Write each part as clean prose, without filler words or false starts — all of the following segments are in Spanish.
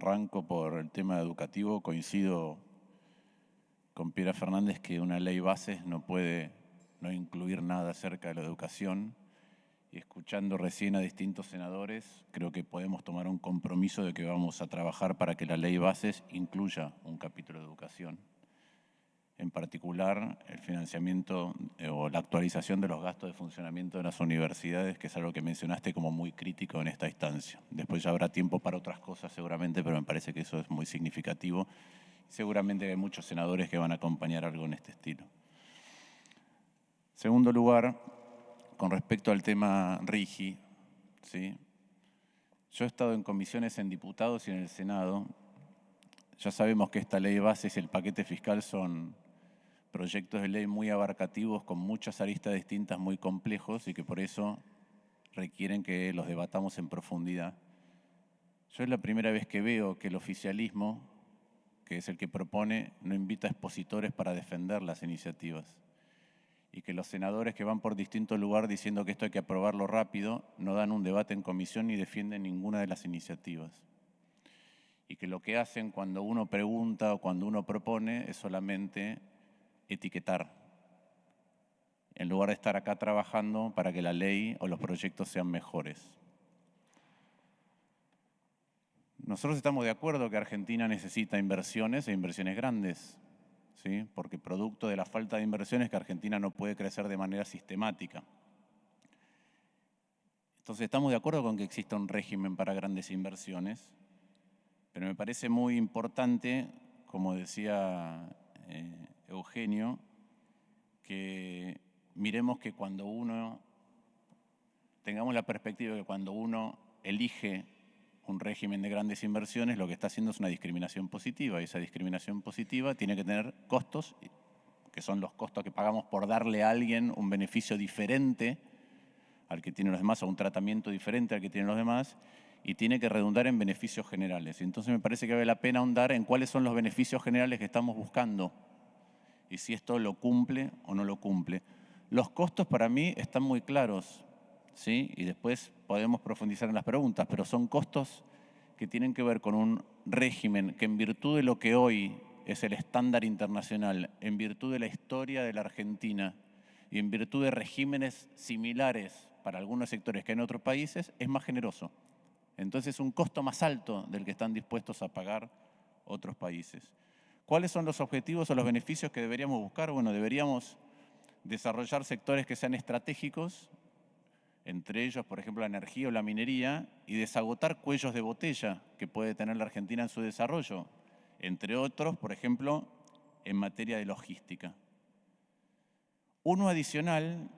Arranco por el tema educativo. Coincido con Piera Fernández que una ley bases no puede no incluir nada acerca de la educación. Y escuchando recién a distintos senadores, creo que podemos tomar un compromiso de que vamos a trabajar para que la ley bases incluya un capítulo de educación. En particular, el financiamiento o la actualización de los gastos de funcionamiento de las universidades, que es algo que mencionaste como muy crítico en esta instancia. Después ya habrá tiempo para otras cosas seguramente, pero me parece que eso es muy significativo. Seguramente hay muchos senadores que van a acompañar algo en este estilo. Segundo lugar, con respecto al tema RIGI, ¿sí? Yo he estado en comisiones en diputados y en el Senado. Ya sabemos que esta ley bases y el paquete fiscal son proyectos de ley muy abarcativos, con muchas aristas distintas, muy complejos, y que por eso requieren que los debatamos en profundidad. Yo es la primera vez que veo que el oficialismo, que es el que propone, no invita a expositores para defender las iniciativas. Y que los senadores que van por distintos lugares diciendo que esto hay que aprobarlo rápido, no dan un debate en comisión ni defienden ninguna de las iniciativas. Y que lo que hacen cuando uno pregunta o cuando uno propone es solamente etiquetar, en lugar de estar acá trabajando para que la ley o los proyectos sean mejores. Nosotros estamos de acuerdo que Argentina necesita inversiones e inversiones grandes, ¿sí? Porque producto de la falta de inversiones que Argentina no puede crecer de manera sistemática. Entonces estamos de acuerdo con que exista un régimen para grandes inversiones, pero me parece muy importante, como decía Eugenio, que miremos que cuando uno, tengamos la perspectiva de que cuando uno elige un régimen de grandes inversiones, lo que está haciendo es una discriminación positiva, y esa discriminación positiva tiene que tener costos, que son los costos que pagamos por darle a alguien un beneficio diferente al que tienen los demás, o un tratamiento diferente al que tienen los demás, y tiene que redundar en beneficios generales. Entonces me parece que vale la pena ahondar en cuáles son los beneficios generales que estamos buscando y si esto lo cumple o no lo cumple. Los costos para mí están muy claros, ¿sí? Y después podemos profundizar en las preguntas, pero son costos que tienen que ver con un régimen que, en virtud de lo que hoy es el estándar internacional, en virtud de la historia de la Argentina y en virtud de regímenes similares para algunos sectores que en otros países, es más generoso. Entonces es un costo más alto del que están dispuestos a pagar otros países. ¿Cuáles son los objetivos o los beneficios que deberíamos buscar? Bueno, deberíamos desarrollar sectores que sean estratégicos, entre ellos, por ejemplo, la energía o la minería, y desagotar cuellos de botella que puede tener la Argentina en su desarrollo, entre otros, por ejemplo, en materia de logística. Uno adicional,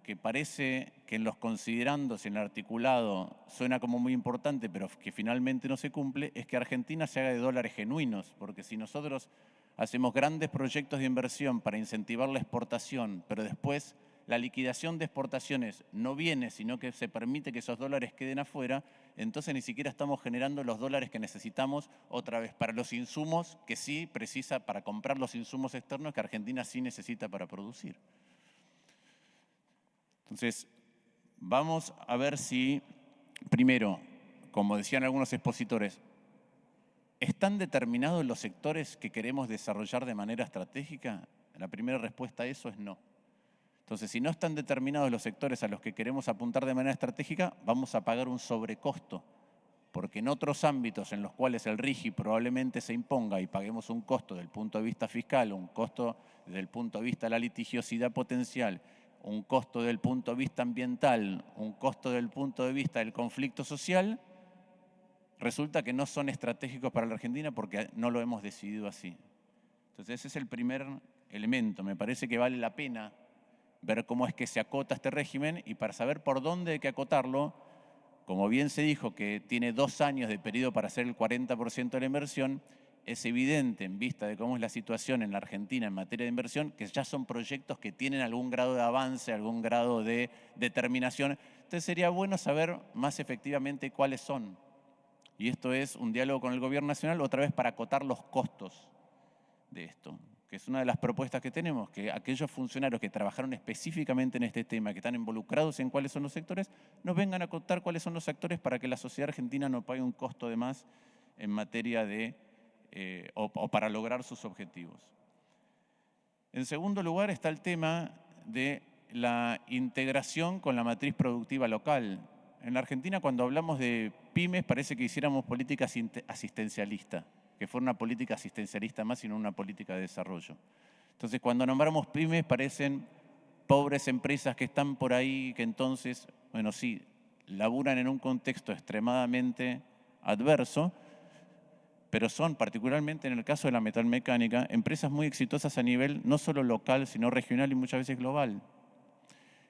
que parece que en los considerandos y en el articulado suena como muy importante, pero que finalmente no se cumple, es que Argentina se haga de dólares genuinos, porque si nosotros hacemos grandes proyectos de inversión para incentivar la exportación, pero después la liquidación de exportaciones no viene, sino que se permite que esos dólares queden afuera, entonces ni siquiera estamos generando los dólares que necesitamos otra vez para los insumos que sí precisa, para comprar los insumos externos que Argentina sí necesita para producir. Entonces, vamos a ver si, primero, como decían algunos expositores, ¿están determinados los sectores que queremos desarrollar de manera estratégica? La primera respuesta a eso es no. Entonces, si no están determinados los sectores a los que queremos apuntar de manera estratégica, vamos a pagar un sobrecosto, porque en otros ámbitos en los cuales el RIGI probablemente se imponga y paguemos un costo desde el punto de vista fiscal, un costo desde el punto de vista de la litigiosidad potencial, un costo desde el punto de vista ambiental, un costo desde el punto de vista del conflicto social, resulta que no son estratégicos para la Argentina porque no lo hemos decidido así. Entonces ese es el primer elemento. Me parece que vale la pena ver cómo es que se acota este régimen, y para saber por dónde hay que acotarlo, como bien se dijo que tiene 2 años de periodo para hacer el 40% de la inversión, es evidente en vista de cómo es la situación en la Argentina en materia de inversión, que ya son proyectos que tienen algún grado de avance, algún grado de determinación. Entonces sería bueno saber más efectivamente cuáles son. Y esto es un diálogo con el Gobierno Nacional, otra vez para acotar los costos de esto, que es una de las propuestas que tenemos, que aquellos funcionarios que trabajaron específicamente en este tema, que están involucrados en cuáles son los sectores, nos vengan a contar cuáles son los sectores para que la sociedad argentina no pague un costo de más en materia de, o para lograr sus objetivos. En segundo lugar está el tema de la integración con la matriz productiva local. En la Argentina, cuando hablamos de pymes, parece que hiciéramos política asistencialista, que fuera una política asistencialista más y no una política de desarrollo. Entonces, cuando nombramos pymes, parecen pobres empresas que están por ahí, que entonces, bueno, sí, laburan en un contexto extremadamente adverso, pero son, particularmente en el caso de la metalmecánica, empresas muy exitosas a nivel no solo local, sino regional y muchas veces global,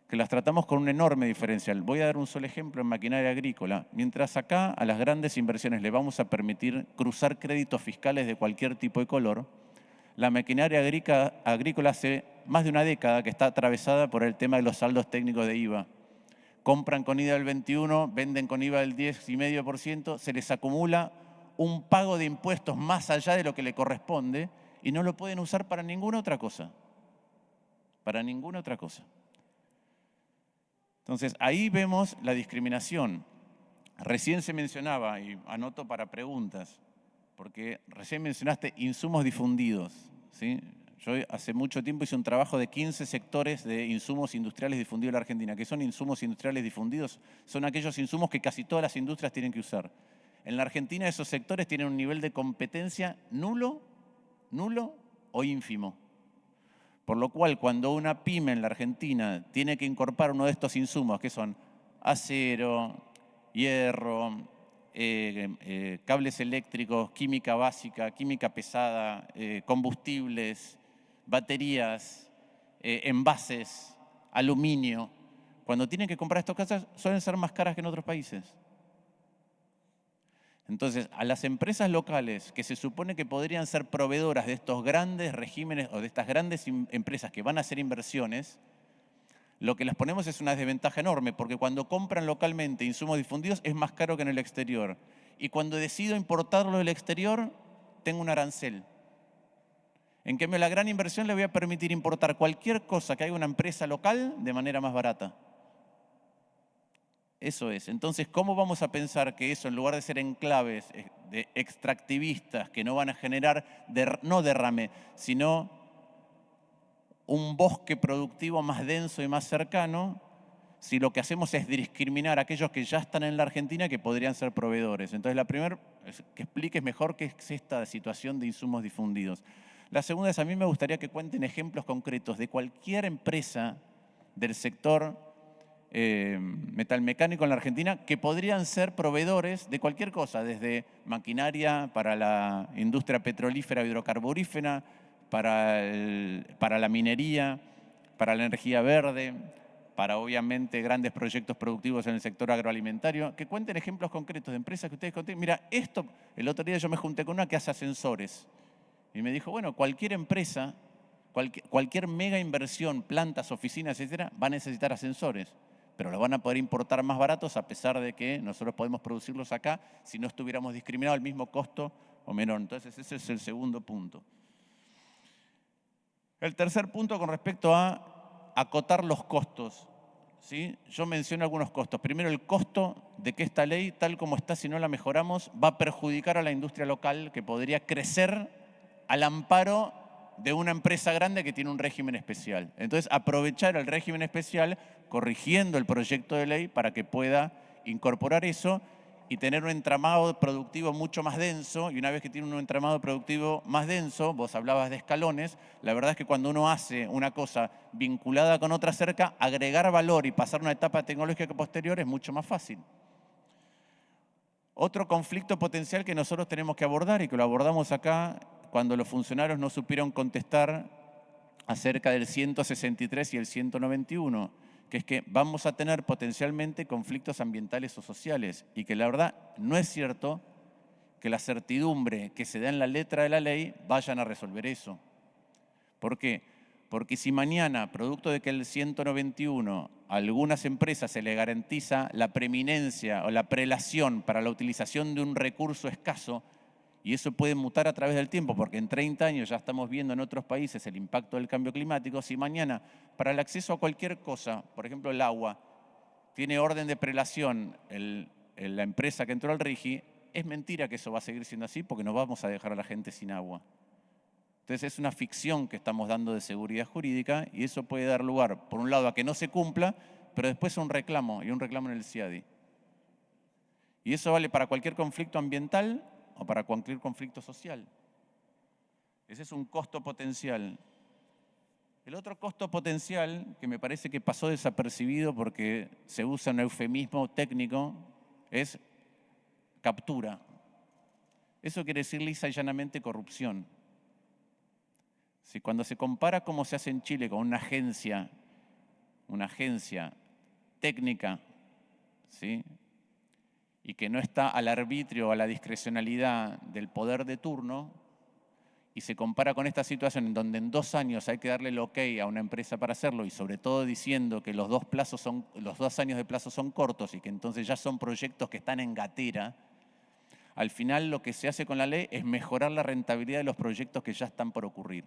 que las tratamos con un enorme diferencial. Voy a dar un solo ejemplo en maquinaria agrícola. Mientras acá a las grandes inversiones le vamos a permitir cruzar créditos fiscales de cualquier tipo de color, la maquinaria agrícola hace más de una década que está atravesada por el tema de los saldos técnicos de IVA. Compran con IVA del 21, venden con IVA del 10,5%, se les acumula un pago de impuestos más allá de lo que le corresponde y no lo pueden usar para ninguna otra cosa. Para ninguna otra cosa. Entonces, ahí vemos la discriminación. Recién se mencionaba, y anoto para preguntas, porque recién mencionaste insumos difundidos, ¿sí? Yo hace mucho tiempo hice un trabajo de 15 sectores de insumos industriales difundidos en la Argentina. ¿Qué son insumos industriales difundidos? Son aquellos insumos que casi todas las industrias tienen que usar. En la Argentina esos sectores tienen un nivel de competencia nulo o ínfimo. Por lo cual, cuando una pyme en la Argentina tiene que incorporar uno de estos insumos, que son acero, hierro, cables eléctricos, química básica, química pesada, combustibles, baterías, envases, aluminio, cuando tienen que comprar estas cosas suelen ser más caras que en otros países. Entonces, a las empresas locales que se supone que podrían ser proveedoras de estos grandes regímenes o de estas grandes empresas que van a hacer inversiones, lo que les ponemos es una desventaja enorme, porque cuando compran localmente insumos difundidos es más caro que en el exterior. Y cuando decido importarlo del exterior, tengo un arancel. En cambio, la gran inversión le voy a permitir importar cualquier cosa que haga una empresa local de manera más barata. Eso es. Entonces, ¿cómo vamos a pensar que eso, en lugar de ser enclaves de extractivistas que no van a generar, no derrame, sino un bosque productivo más denso y más cercano, si lo que hacemos es discriminar a aquellos que ya están en la Argentina que podrían ser proveedores? Entonces, la primera, que expliques mejor qué es esta situación de insumos difundidos. La segunda es, a mí me gustaría que cuenten ejemplos concretos de cualquier empresa del sector metalmecánico en la Argentina que podrían ser proveedores de cualquier cosa, desde maquinaria para la industria petrolífera hidrocarburífera, para la minería, para la energía verde, para obviamente grandes proyectos productivos en el sector agroalimentario, que cuenten ejemplos concretos de empresas que ustedes contienen. Mira, esto, el otro día yo me junté con una que hace ascensores y me dijo, bueno, cualquier empresa, cualquier mega inversión, plantas, oficinas, etcétera, va a necesitar ascensores, pero los van a poder importar más baratos a pesar de que nosotros podemos producirlos acá si no estuviéramos discriminados al mismo costo o menor. Entonces, ese es el segundo punto. El tercer punto con respecto a acotar los costos, ¿sí? Yo menciono algunos costos. Primero, el costo de que esta ley, tal como está, si no la mejoramos, va a perjudicar a la industria local que podría crecer al amparo de una empresa grande que tiene un régimen especial. Entonces, aprovechar el régimen especial corrigiendo el proyecto de ley para que pueda incorporar eso y tener un entramado productivo mucho más denso. Y una vez que tiene un entramado productivo más denso, vos hablabas de escalones, la verdad es que cuando uno hace una cosa vinculada con otra cerca, agregar valor y pasar una etapa tecnológica posterior es mucho más fácil. Otro conflicto potencial que nosotros tenemos que abordar y que lo abordamos acá cuando los funcionarios no supieron contestar acerca del 163 y el 191, que es que vamos a tener potencialmente conflictos ambientales o sociales y que la verdad no es cierto que la certidumbre que se da en la letra de la ley vayan a resolver eso. ¿Por qué? Porque si mañana, producto de que el 191 a algunas empresas se le garantiza la preeminencia o la prelación para la utilización de un recurso escaso, y eso puede mutar a través del tiempo, porque en 30 años ya estamos viendo en otros países el impacto del cambio climático. Si mañana, para el acceso a cualquier cosa, por ejemplo el agua, tiene orden de prelación la empresa que entró al RIGI, es mentira que eso va a seguir siendo así porque no vamos a dejar a la gente sin agua. Entonces es una ficción que estamos dando de seguridad jurídica y eso puede dar lugar, por un lado, a que no se cumpla, pero después a un reclamo, y un reclamo en el CIADI. Y eso vale para cualquier conflicto ambiental o para cualquier conflicto social. Ese es un costo potencial. El otro costo potencial, que me parece que pasó desapercibido porque se usa un eufemismo técnico, es captura. Eso quiere decir lisa y llanamente corrupción. Si cuando se compara cómo se hace en Chile con una agencia técnica, ¿sí?, y que no está al arbitrio o a la discrecionalidad del poder de turno, y se compara con esta situación en donde en 2 años hay que darle el ok a una empresa para hacerlo, y sobre todo diciendo que los 2 años de plazo son cortos y que entonces ya son proyectos que están en gatera, al final lo que se hace con la ley es mejorar la rentabilidad de los proyectos que ya están por ocurrir.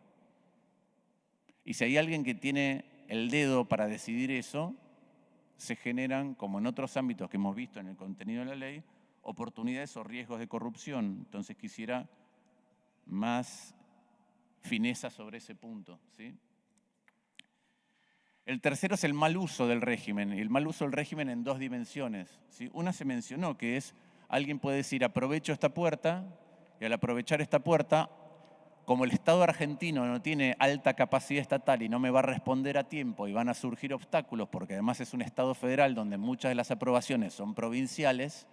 Y si hay alguien que tiene el dedo para decidir eso, se generan, como en otros ámbitos que hemos visto en el contenido de la ley, oportunidades o riesgos de corrupción. Entonces quisiera más fineza sobre ese punto, ¿sí? El tercero es el mal uso del régimen, y el mal uso del régimen en 2 dimensiones, ¿sí? Una se mencionó, que es, alguien puede decir, aprovecho esta puerta, y al aprovechar esta puerta, como el Estado argentino no tiene alta capacidad estatal y no me va a responder a tiempo y van a surgir obstáculos, porque además es un Estado federal donde muchas de las aprobaciones son provinciales,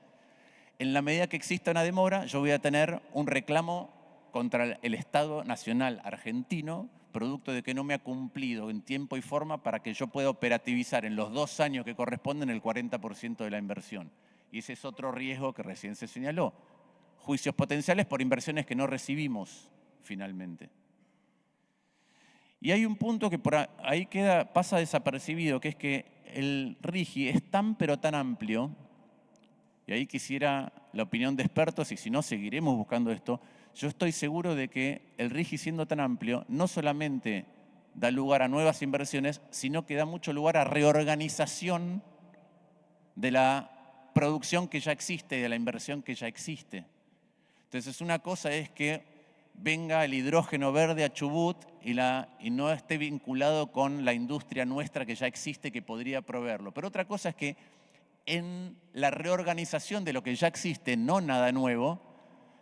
en la medida que exista una demora, yo voy a tener un reclamo contra el Estado Nacional argentino, producto de que no me ha cumplido en tiempo y forma para que yo pueda operativizar en los 2 años que corresponden el 40% de la inversión. Y ese es otro riesgo que recién se señaló. Juicios potenciales por inversiones que no recibimos finalmente. Y hay un punto que por ahí pasa desapercibido, que es que el RIGI es tan pero tan amplio, y ahí quisiera la opinión de expertos, y si no seguiremos buscando esto. Yo estoy seguro de que el RIGI, siendo tan amplio, no solamente da lugar a nuevas inversiones, sino que da mucho lugar a reorganización de la producción que ya existe y de la inversión que ya existe. Entonces, una cosa es que venga el hidrógeno verde a Chubut y no esté vinculado con la industria nuestra que ya existe, que podría proveerlo. Pero otra cosa es que en la reorganización de lo que ya existe, no nada nuevo,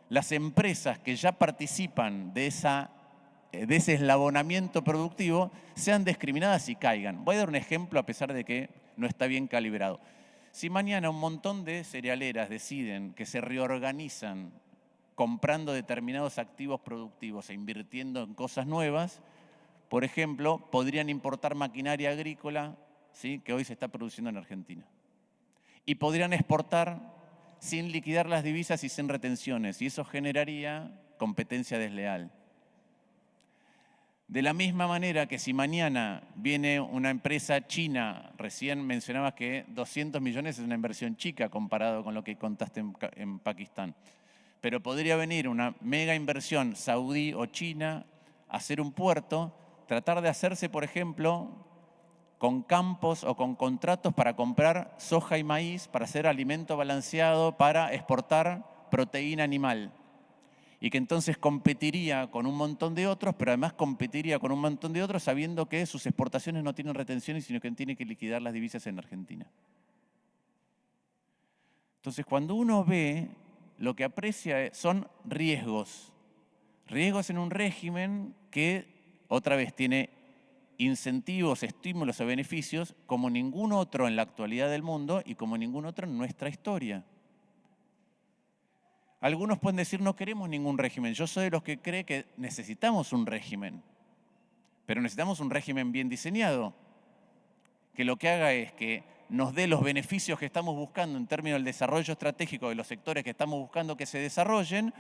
las empresas que ya participan de ese eslabonamiento productivo sean discriminadas y caigan. Voy a dar un ejemplo a pesar de que no está bien calibrado. Si mañana un montón de cerealeras deciden que se reorganizan comprando determinados activos productivos e invirtiendo en cosas nuevas, por ejemplo, podrían importar maquinaria agrícola, ¿sí?, que hoy se está produciendo en Argentina. Y podrían exportar sin liquidar las divisas y sin retenciones, y eso generaría competencia desleal. De la misma manera que si mañana viene una empresa china, recién mencionabas que 200 millones es una inversión chica comparado con lo que contaste en Pakistán, pero podría venir una mega inversión saudí o china, hacer un puerto, tratar de hacerse, por ejemplo, con campos o con contratos para comprar soja y maíz, para hacer alimento balanceado, para exportar proteína animal. Y que entonces competiría con un montón de otros, pero además competiría con un montón de otros sabiendo que sus exportaciones no tienen retenciones, sino que tiene que liquidar las divisas en Argentina. Entonces, cuando uno ve, lo que aprecia son riesgos. Riesgos en un régimen que, otra vez, tiene incentivos, estímulos o beneficios como ningún otro en la actualidad del mundo y como ningún otro en nuestra historia. Algunos pueden decir, no queremos ningún régimen. Yo soy de los que cree que necesitamos un régimen, pero necesitamos un régimen bien diseñado, que lo que haga es que nos dé los beneficios que estamos buscando en términos del desarrollo estratégico de los sectores que estamos buscando que se desarrollen,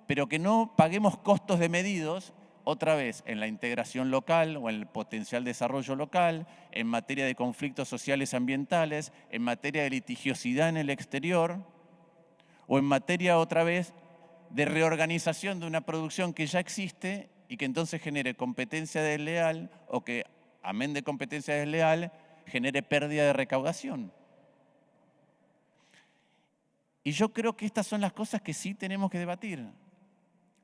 pero que no paguemos costos desmedidos, otra vez, en la integración local o en el potencial desarrollo local, en materia de conflictos sociales y ambientales, en materia de litigiosidad en el exterior, o en materia, otra vez, de reorganización de una producción que ya existe y que entonces genere competencia desleal o que, amén de competencia desleal, genere pérdida de recaudación. Y yo creo que estas son las cosas que sí tenemos que debatir.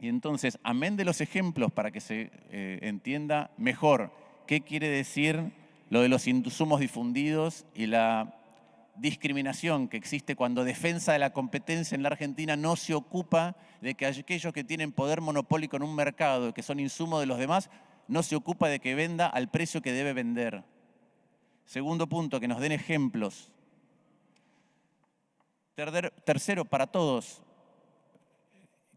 Y entonces, amén de los ejemplos para que se entienda mejor qué quiere decir lo de los insumos difundidos y la discriminación que existe cuando Defensa de la Competencia en la Argentina no se ocupa de que aquellos que tienen poder monopólico en un mercado, que son insumos de los demás, no se ocupa de que venda al precio que debe vender. Segundo punto, que nos den ejemplos. Tercero, para todos,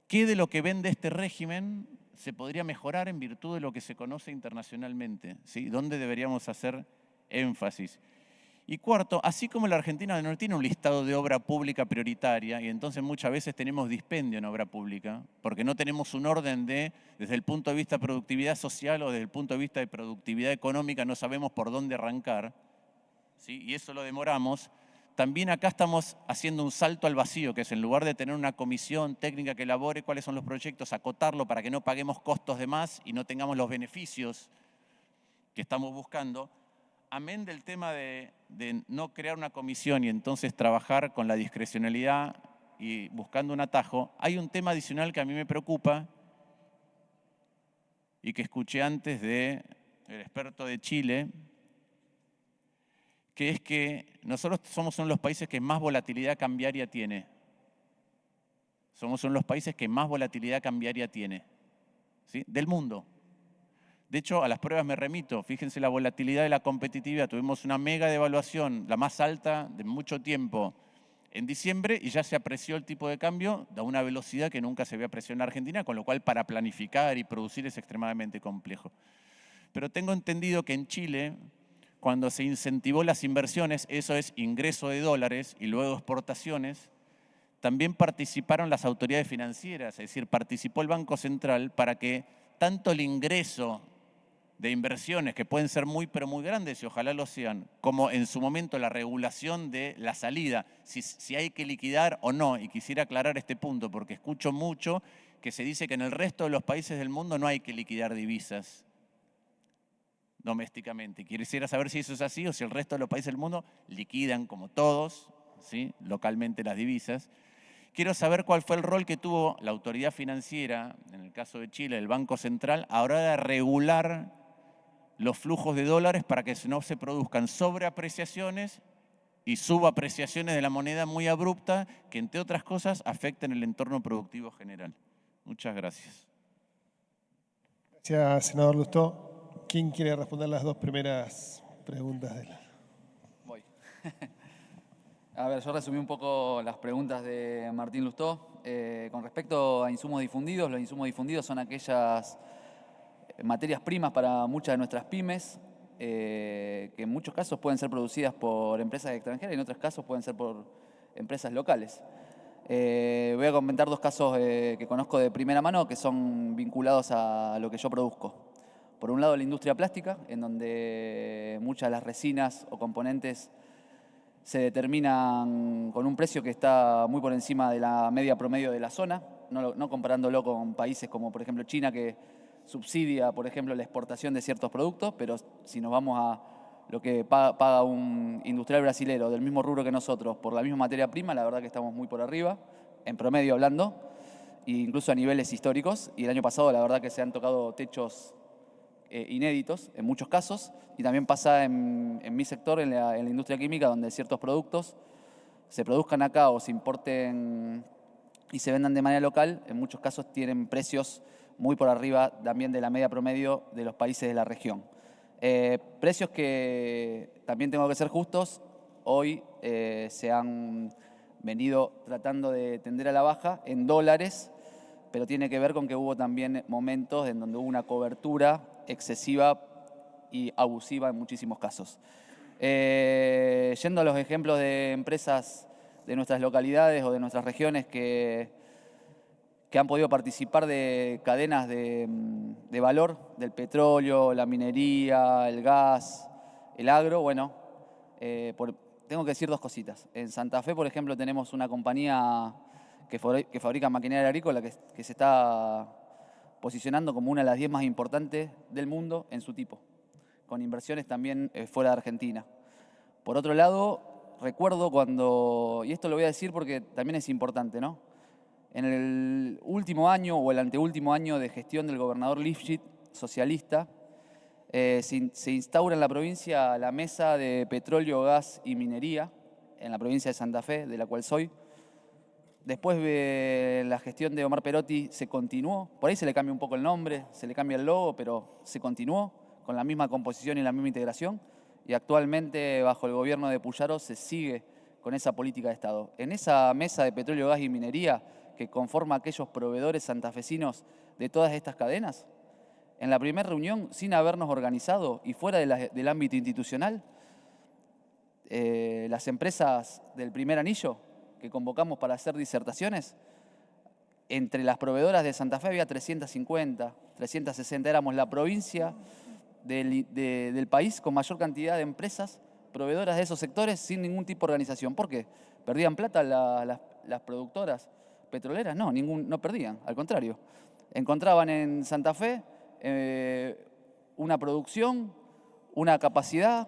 ¿qué de lo que vende este régimen se podría mejorar en virtud de lo que se conoce internacionalmente? ¿Sí? ¿Dónde deberíamos hacer énfasis? Y cuarto, así como la Argentina no tiene un listado de obra pública prioritaria, y entonces muchas veces tenemos dispendio en obra pública, porque no tenemos un orden desde el punto de vista de productividad social o desde el punto de vista de productividad económica, no sabemos por dónde arrancar, ¿sí? Y eso lo demoramos. También acá estamos haciendo un salto al vacío, que es en lugar de tener una comisión técnica que elabore cuáles son los proyectos, acotarlo para que no paguemos costos de más y no tengamos los beneficios que estamos buscando. Amén del tema de no crear una comisión y entonces trabajar con la discrecionalidad y buscando un atajo, hay un tema adicional que a mí me preocupa y que escuché antes del experto de Chile, que es que nosotros somos uno de los países que más volatilidad cambiaria tiene. Somos uno de los países que más volatilidad cambiaria tiene, ¿sí? Del mundo. De hecho, a las pruebas me remito. Fíjense la volatilidad de la competitividad. Tuvimos una mega devaluación, la más alta de mucho tiempo, en diciembre, y ya se apreció el tipo de cambio a una velocidad que nunca se había apreciado en Argentina, con lo cual para planificar y producir es extremadamente complejo. Pero tengo entendido que en Chile, cuando se incentivó las inversiones, eso es ingreso de dólares y luego exportaciones, también participaron las autoridades financieras, es decir, participó el Banco Central para que tanto el ingreso de inversiones, que pueden ser muy, pero muy grandes, y ojalá lo sean, como en su momento la regulación de la salida, si hay que liquidar o no. Y quisiera aclarar este punto, porque escucho mucho que se dice que en el resto de los países del mundo no hay que liquidar divisas domésticamente. Quisiera saber si eso es así o si el resto de los países del mundo liquidan, como todos, ¿sí?, localmente las divisas. Quiero saber cuál fue el rol que tuvo la autoridad financiera, en el caso de Chile, el Banco Central, a la hora de regular los flujos de dólares para que no se produzcan sobreapreciaciones y subapreciaciones de la moneda muy abrupta que, entre otras cosas, afecten el entorno productivo general. Muchas gracias. Gracias, senador Lustó. ¿Quién quiere responder las dos primeras preguntas de la... Voy. A ver, yo resumí un poco las preguntas de Martín Lustó. Con respecto a insumos difundidos, los insumos difundidos son aquellas materias primas para muchas de nuestras pymes, que en muchos casos pueden ser producidas por empresas extranjeras y en otros casos pueden ser por empresas locales. Voy a comentar dos casos que conozco de primera mano que son vinculados a lo que yo produzco. Por un lado, la industria plástica, en donde muchas de las resinas o componentes se determinan con un precio que está muy por encima de la media promedio de la zona, no comparándolo con países como, por ejemplo, China, que subsidia, por ejemplo, la exportación de ciertos productos, pero si nos vamos a lo que paga un industrial brasilero del mismo rubro que nosotros por la misma materia prima, la verdad que estamos muy por arriba, en promedio hablando, e incluso a niveles históricos. Y el año pasado, la verdad que se han tocado techos inéditos en muchos casos, y también pasa en mi sector, en la industria química, donde ciertos productos se produzcan acá o se importen y se vendan de manera local, en muchos casos tienen precios muy por arriba también de la media promedio de los países de la región. Precios que también tengo que ser justos, hoy se han venido tratando de tender a la baja en dólares, pero tiene que ver con que hubo también momentos en donde hubo una cobertura excesiva y abusiva en muchísimos casos. Yendo a los ejemplos de empresas de nuestras localidades o de nuestras regiones que han podido participar de cadenas de valor, del petróleo, la minería, el gas, el agro, bueno, tengo que decir dos cositas. En Santa Fe, por ejemplo, tenemos una compañía que fabrica maquinaria agrícola que se está posicionando como una de las 10 más importantes del mundo en su tipo, con inversiones también fuera de Argentina. Por otro lado, recuerdo cuando, y esto lo voy a decir porque también es importante, ¿no? En el último año o el anteúltimo año de gestión del gobernador Lifshitz, socialista, se instaura en la provincia la Mesa de Petróleo, Gas y Minería, en la provincia de Santa Fe, de la cual soy. Después de la gestión de Omar Perotti se continuó, por ahí se le cambia un poco el nombre, se le cambia el logo, pero se continuó con la misma composición y la misma integración. Y actualmente, bajo el gobierno de Puyaro, se sigue con esa política de Estado. En esa Mesa de Petróleo, Gas y Minería, que conforma aquellos proveedores santafesinos de todas estas cadenas, en la primera reunión, sin habernos organizado y fuera del ámbito institucional, las empresas del primer anillo que convocamos para hacer disertaciones, entre las proveedoras de Santa Fe había 350, 360. Éramos la provincia del país con mayor cantidad de empresas proveedoras de esos sectores sin ningún tipo de organización. ¿Por qué? ¿Perdían plata las productoras petroleras? No, no perdían, al contrario. Encontraban en Santa Fe una producción, una capacidad,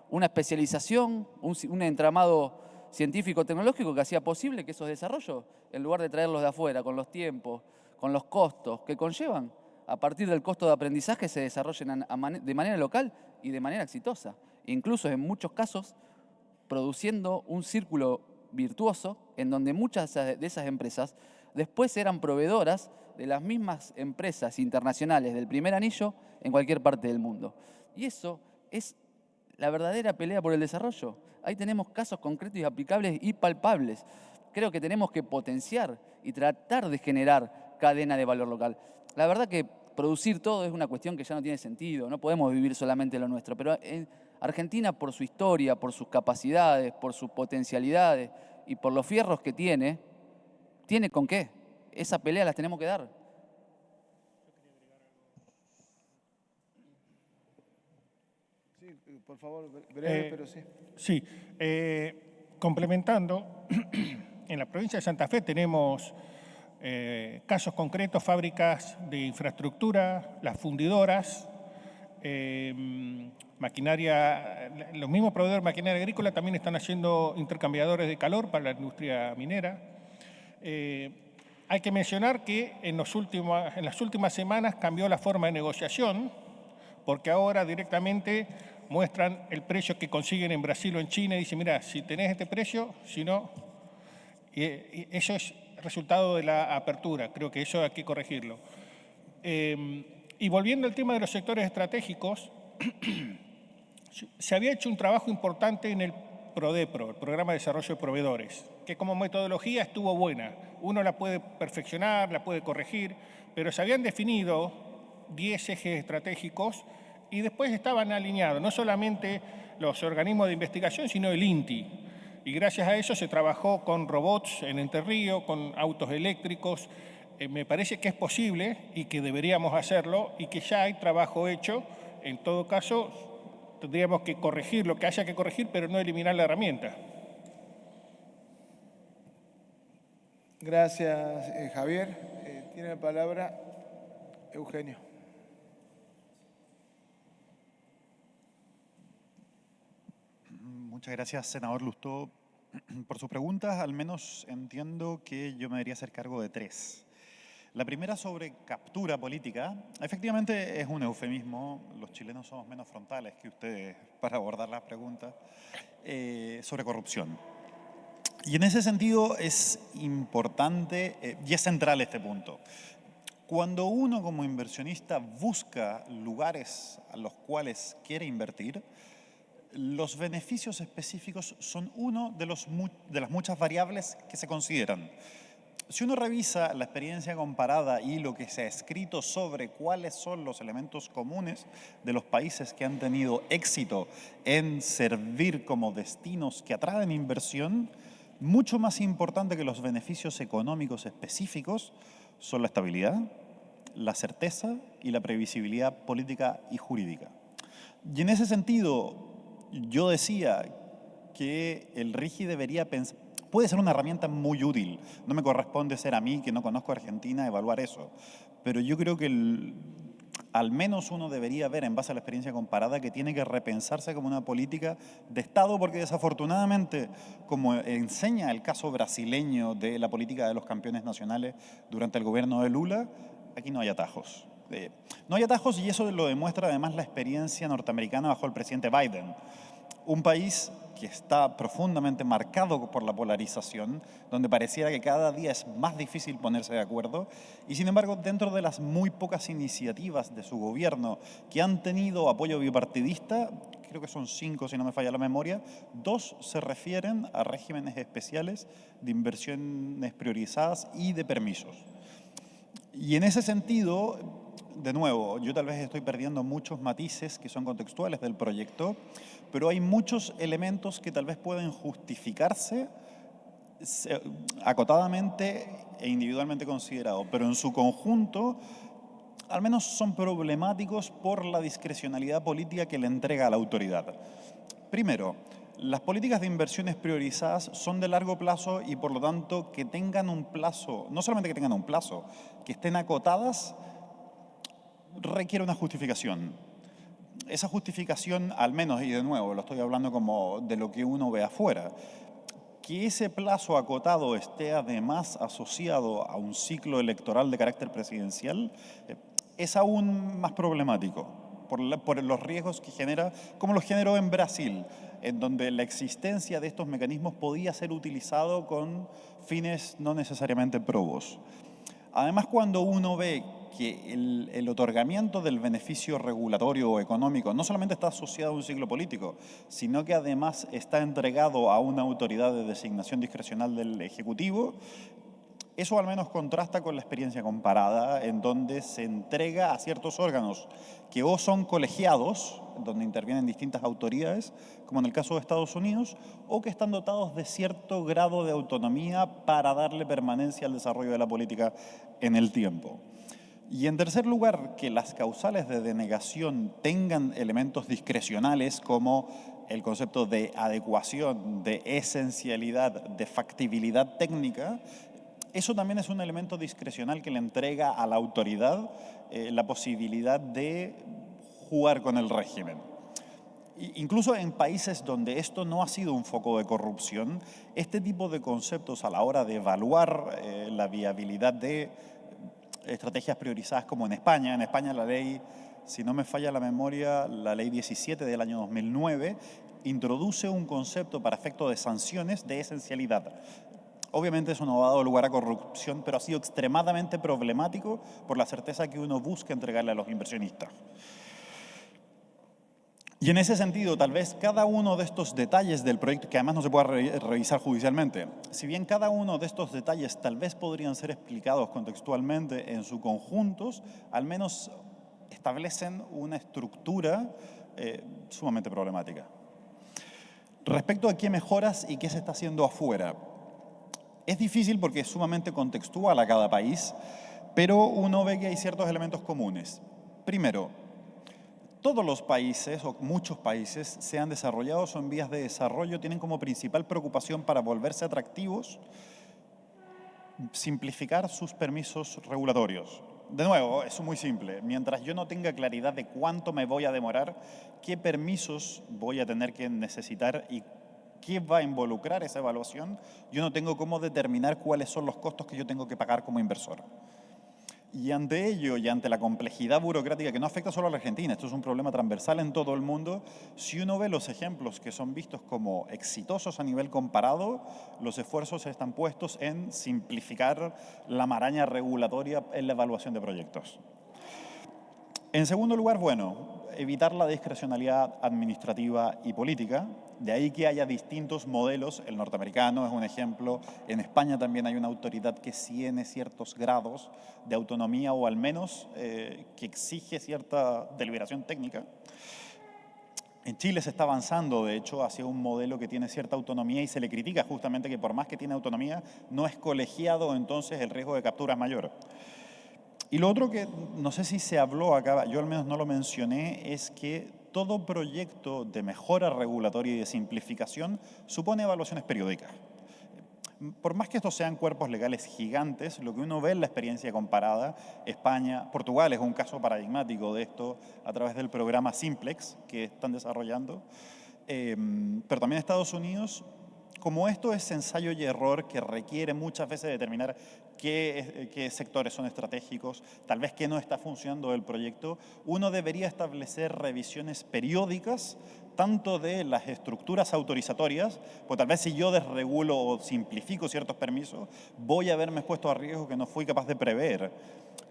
una especialización, un entramado científico-tecnológico que hacía posible que esos desarrollos, en lugar de traerlos de afuera, con los tiempos, con los costos que conllevan, a partir del costo de aprendizaje se desarrollen de manera local y de manera exitosa. Incluso en muchos casos produciendo un círculo virtuoso en donde muchas de esas empresas después eran proveedoras de las mismas empresas internacionales del primer anillo en cualquier parte del mundo. Y eso es la verdadera pelea por el desarrollo. Ahí tenemos casos concretos y aplicables y palpables. Creo que tenemos que potenciar y tratar de generar cadena de valor local. La verdad que producir todo es una cuestión que ya no tiene sentido, no podemos vivir solamente lo nuestro, pero en Argentina, por su historia, por sus capacidades, por sus potencialidades y por los fierros que tiene con qué. Esa pelea las tenemos que dar. Por favor, breve, pero sí. Sí, complementando, en la provincia de Santa Fe tenemos casos concretos, fábricas de infraestructura, las fundidoras, maquinaria, los mismos proveedores de maquinaria agrícola también están haciendo intercambiadores de calor para la industria minera. Hay que mencionar que en las últimas semanas cambió la forma de negociación, porque ahora directamente muestran el precio que consiguen en Brasil o en China y dicen, mira, si tenés este precio, si no, y eso es resultado de la apertura, creo que eso hay que corregirlo. Y volviendo al tema de los sectores estratégicos, se había hecho un trabajo importante en el PRODEPRO, el Programa de Desarrollo de Proveedores, que como metodología estuvo buena. Uno la puede perfeccionar, la puede corregir, pero se habían definido 10 ejes estratégicos y después estaban alineados, no solamente los organismos de investigación, sino el INTI. Y gracias a eso se trabajó con robots en Entre Ríos, con autos eléctricos. Me parece que es posible y que deberíamos hacerlo y que ya hay trabajo hecho. En todo caso, tendríamos que corregir lo que haya que corregir, pero no eliminar la herramienta. Gracias, Javier. Tiene la palabra Eugenio. Muchas gracias, senador Lustó, por sus preguntas. Al menos entiendo que yo me debería hacer cargo de 3. La primera sobre captura política. Efectivamente es un eufemismo. Los chilenos somos menos frontales que ustedes para abordar las preguntas sobre corrupción. Y en ese sentido es importante y es central este punto. Cuando uno como inversionista busca lugares a los cuales quiere invertir, los beneficios específicos son uno de las muchas variables que se consideran. Si uno revisa la experiencia comparada y lo que se ha escrito sobre cuáles son los elementos comunes de los países que han tenido éxito en servir como destinos que atraen inversión, mucho más importante que los beneficios económicos específicos son la estabilidad, la certeza y la previsibilidad política y jurídica. Y en ese sentido, yo decía que el RIGI debería pensar, puede ser una herramienta muy útil, no me corresponde ser a mí, que no conozco Argentina, evaluar eso, pero yo creo que al menos uno debería ver, en base a la experiencia comparada, que tiene que repensarse como una política de Estado, porque desafortunadamente, como enseña el caso brasileño de la política de los campeones nacionales durante el gobierno de Lula, aquí no hay atajos. No hay atajos, y eso lo demuestra además la experiencia norteamericana bajo el presidente Biden. Un país que está profundamente marcado por la polarización, donde pareciera que cada día es más difícil ponerse de acuerdo, y sin embargo, dentro de las muy pocas iniciativas de su gobierno que han tenido apoyo bipartidista, creo que son 5 si no me falla la memoria, 2 se refieren a regímenes especiales de inversiones priorizadas y de permisos. Y en ese sentido, de nuevo, yo tal vez estoy perdiendo muchos matices que son contextuales del proyecto, pero hay muchos elementos que tal vez pueden justificarse acotadamente e individualmente considerados, pero en su conjunto al menos son problemáticos por la discrecionalidad política que le entrega a la autoridad. Primero, las políticas de inversiones priorizadas son de largo plazo y por lo tanto que tengan un plazo, no solamente que tengan un plazo, que estén acotadas, requiere una justificación. Esa justificación, al menos, y de nuevo, lo estoy hablando como de lo que uno ve afuera, que ese plazo acotado esté además asociado a un ciclo electoral de carácter presidencial, es aún más problemático por los riesgos que genera, como los generó en Brasil, en donde la existencia de estos mecanismos podía ser utilizado con fines no necesariamente probos. Además, cuando uno ve que el otorgamiento del beneficio regulatorio o económico no solamente está asociado a un ciclo político, sino que además está entregado a una autoridad de designación discrecional del Ejecutivo, eso al menos contrasta con la experiencia comparada, en donde se entrega a ciertos órganos que o son colegiados, donde intervienen distintas autoridades, como en el caso de Estados Unidos, o que están dotados de cierto grado de autonomía para darle permanencia al desarrollo de la política en el tiempo. Y en tercer lugar, que las causales de denegación tengan elementos discrecionales como el concepto de adecuación, de esencialidad, de factibilidad técnica. Eso también es un elemento discrecional que le entrega a la autoridad la posibilidad de jugar con el régimen. Incluso en países donde esto no ha sido un foco de corrupción, este tipo de conceptos a la hora de evaluar la viabilidad de estrategias priorizadas como en España la ley, si no me falla la memoria, la ley 17 del año 2009, introduce un concepto para efecto de sanciones de esencialidad. Obviamente eso no ha dado lugar a corrupción, pero ha sido extremadamente problemático por la certeza que uno busca entregarle a los inversionistas. Y en ese sentido, tal vez cada uno de estos detalles del proyecto, que además no se puede revisar judicialmente, si bien cada uno de estos detalles tal vez podrían ser explicados contextualmente en sus conjuntos, al menos establecen una estructura sumamente problemática. Respecto a qué mejoras y qué se está haciendo afuera, es difícil porque es sumamente contextual a cada país, pero uno ve que hay ciertos elementos comunes. Primero, todos los países, o muchos países, sean desarrollados o en vías de desarrollo, tienen como principal preocupación para volverse atractivos, simplificar sus permisos regulatorios. De nuevo, es muy simple. Mientras yo no tenga claridad de cuánto me voy a demorar, qué permisos voy a tener que necesitar y qué va a involucrar esa evaluación, yo no tengo cómo determinar cuáles son los costos que yo tengo que pagar como inversor. Y ante ello, y ante la complejidad burocrática que no afecta solo a la Argentina, esto es un problema transversal en todo el mundo, si uno ve los ejemplos que son vistos como exitosos a nivel comparado, los esfuerzos están puestos en simplificar la maraña regulatoria en la evaluación de proyectos. En segundo lugar, bueno, evitar la discrecionalidad administrativa y política. De ahí que haya distintos modelos. El norteamericano es un ejemplo. En España también hay una autoridad que tiene ciertos grados de autonomía o al menos que exige cierta deliberación técnica. En Chile se está avanzando, de hecho, hacia un modelo que tiene cierta autonomía y se le critica justamente que por más que tiene autonomía, no es colegiado, entonces el riesgo de captura es mayor. Y lo otro que no sé si se habló acá, yo al menos no lo mencioné, es que todo proyecto de mejora regulatoria y de simplificación supone evaluaciones periódicas. Por más que estos sean cuerpos legales gigantes, lo que uno ve en la experiencia comparada, España, Portugal es un caso paradigmático de esto a través del programa Simplex que están desarrollando, pero también Estados Unidos, como esto es ensayo y error que requiere muchas veces determinar qué sectores son estratégicos, tal vez qué no está funcionando del proyecto, uno debería establecer revisiones periódicas tanto de las estructuras autorizatorias, pues tal vez si yo desregulo o simplifico ciertos permisos, voy a haberme expuesto a riesgos que no fui capaz de prever.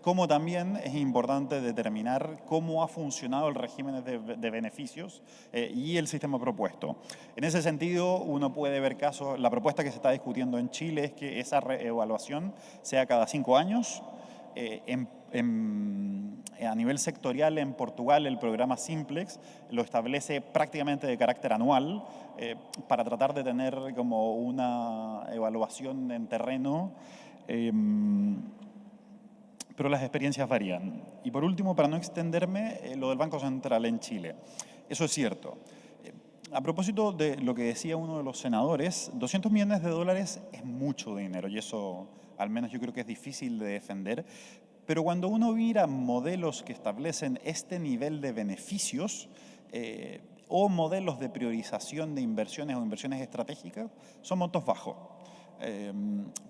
Como también es importante determinar cómo ha funcionado el régimen de beneficios y el sistema propuesto. En ese sentido, uno puede ver casos, la propuesta que se está discutiendo en Chile es que esa reevaluación sea cada 5 años. A nivel sectorial, en Portugal, el programa Simplex lo establece prácticamente de carácter anual para tratar de tener como una evaluación en terreno, pero las experiencias varían. Y por último, para no extenderme, lo del Banco Central en Chile. Eso es cierto. A propósito de lo que decía uno de los senadores, 200 millones de dólares es mucho dinero y eso al menos yo creo que es difícil de defender. Pero cuando uno mira modelos que establecen este nivel de beneficios o modelos de priorización de inversiones o inversiones estratégicas, son montos bajos.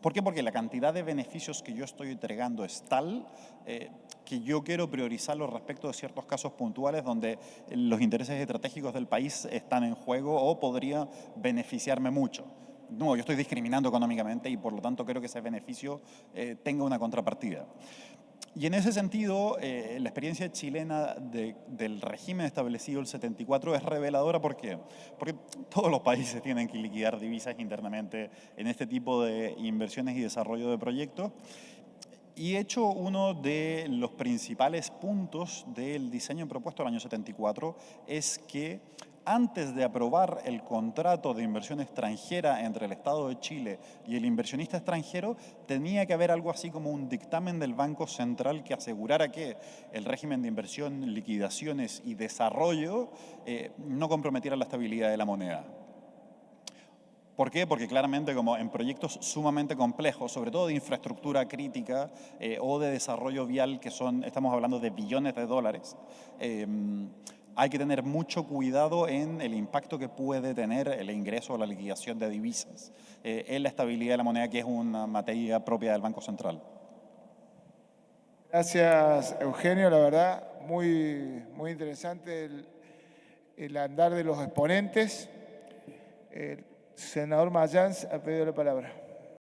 ¿Por qué? Porque la cantidad de beneficios que yo estoy entregando es tal que yo quiero priorizarlo respecto de ciertos casos puntuales donde los intereses estratégicos del país están en juego o podría beneficiarme mucho. No, yo estoy discriminando económicamente y por lo tanto creo que ese beneficio tenga una contrapartida. Y en ese sentido, la experiencia chilena del régimen establecido el 74 es reveladora. ¿Por qué? Porque todos los países tienen que liquidar divisas internamente en este tipo de inversiones y desarrollo de proyectos. Y hecho, uno de los principales puntos del diseño propuesto el año 74 es que antes de aprobar el contrato de inversión extranjera entre el Estado de Chile y el inversionista extranjero, tenía que haber algo así como un dictamen del Banco Central que asegurara que el régimen de inversión, liquidaciones y desarrollo no comprometiera la estabilidad de la moneda. ¿Por qué? Porque claramente como en proyectos sumamente complejos, sobre todo de infraestructura crítica o de desarrollo vial, que estamos hablando de billones de dólares, hay que tener mucho cuidado en el impacto que puede tener el ingreso o la liquidación de divisas en la estabilidad de la moneda, que es una materia propia del Banco Central. Gracias, Eugenio. La verdad, muy interesante el andar de los exponentes. El senador Mayans ha pedido la palabra.